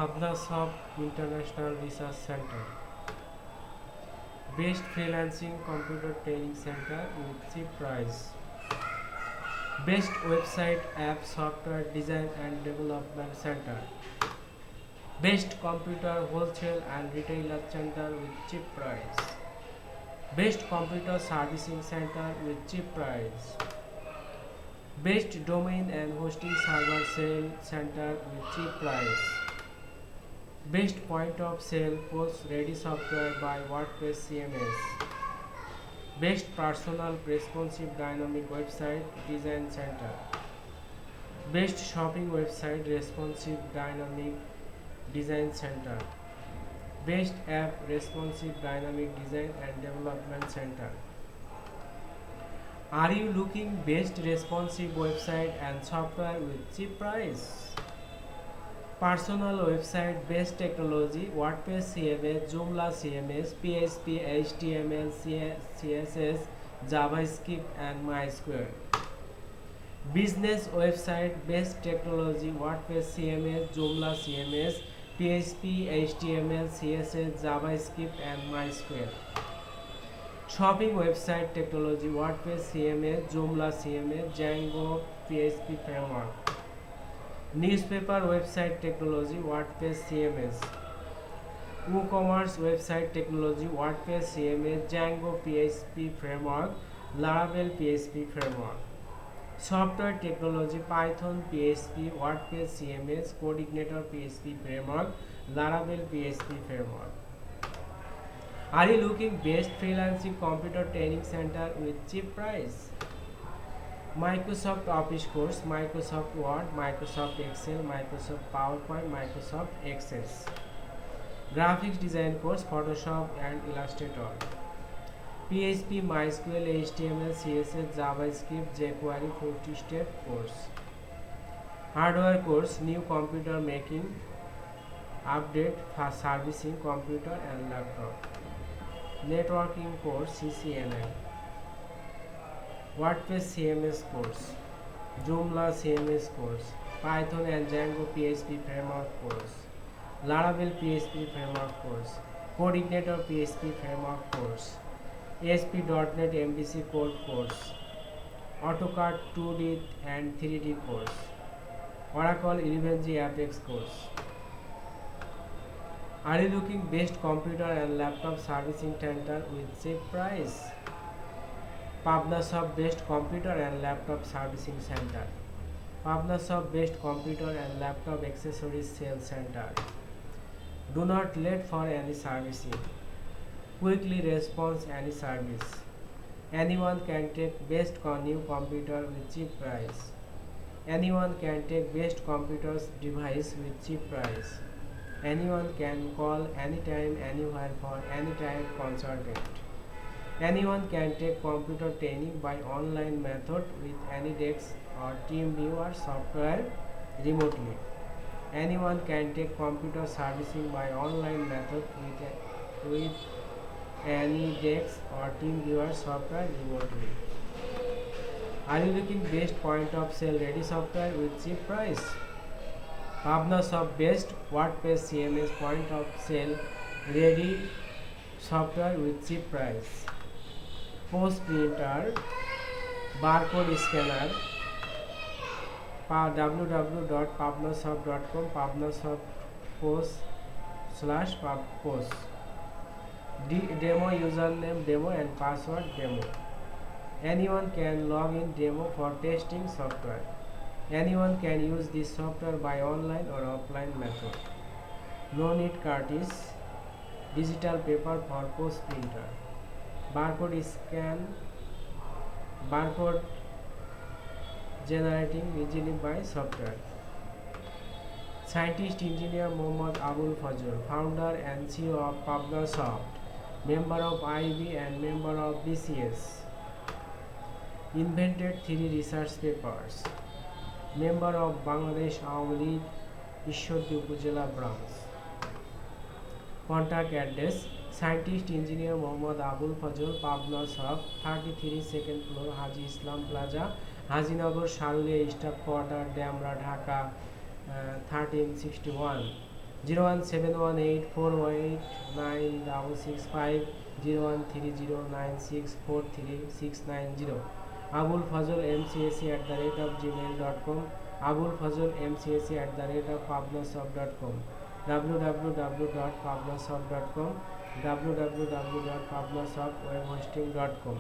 Pabnasoft International Research Center. Best freelancing computer training center with cheap price. Best website app software design and development center. Best computer wholesale and retailer center with cheap price. Best computer servicing center with cheap price. Best domain and hosting server sale center with cheap price. Best point of sale post ready software by WordPress CMS. Best personal responsive dynamic website design center. Best shopping website responsive dynamic design center. Best app responsive dynamic design and development center. Are you looking best responsive website and software with cheap price? Personal website, best technology, WordPress CMS, Joomla CMS, PHP, HTML, CSS, JavaScript and MYSQL. Business website, best technology, WordPress CMS, Joomla CMS, PHP, HTML, CSS, JavaScript and MySQL. Shopping website technology, WordPress CMS, Joomla CMS, Django, PHP framework. Newspaper website technology, WordPress CMS. WooCommerce website technology, WordPress CMS, Django PHP framework, Laravel PHP framework. Software technology, Python PHP, WordPress CMS, codeigniter PHP framework, Laravel PHP framework. Are you looking best freelancing computer training center with cheap price? Microsoft Office course, Microsoft Word, Microsoft Excel, Microsoft PowerPoint, Microsoft Access. Graphics design course, Photoshop and Illustrator. PHP, MySQL, HTML, CSS, JavaScript, JQuery 40-step course. Hardware course, new computer making, update, fast servicing computer and laptop. Networking course, CCNA. WordPress CMS course, Joomla CMS course, Python and Django PHP framework course, Laravel PHP framework course, codeigniter PHP framework course, ASP.NET MVC code course, AutoCAD 2D and 3D course, Oracle 11g Apex course. Are you looking best computer and laptop servicing center with cheap price? Pabnasoft best computer and laptop servicing center. Pabnasoft best computer and laptop accessories sales center. Do not late for any servicing. Quickly response any service. Anyone can take best new computer with cheap price. Anyone can take best computer's device with cheap price. Anyone can call anytime, anywhere for any type consultant. Anyone can take computer training by online method with any desk or team viewer software remotely. Anyone can take computer servicing by online method with any desk or team viewer software remotely. Are you looking best point of sale ready software with cheap price? Pabnasoft best WordPress CMS point of sale ready software with cheap price. Post printer, barcode scanner, www.pabnasoft.com, Pabnasoft post/post. Demo username demo and password demo. Anyone can log in demo for testing software. Anyone can use this software by online or offline method. No need cartridge, digital paper for post printer. Barcode scan, barcode generating easily by software. Scientist engineer Mohammad Abul Fazl, founder and CEO of Pabnasoft, member of IB and member of BCS. Invented 3 research papers. Member of Bangladesh Awami League, Ishwadi Upazila branch. Contact address, Scientist Engineer Mohammad Abul Fazl, Pabnasoft, 33 second floor, Haji Islam Plaza, Hajinagar, Sharulia Staff Quarter, Damra, Dhaka, 1361. 01718489665 01309643690. abulfazolmcac@gmail.com, abulfazolmcac@pabnasoft.com, www.pabnasoft.com, www.pabnasoftwebhosting.com.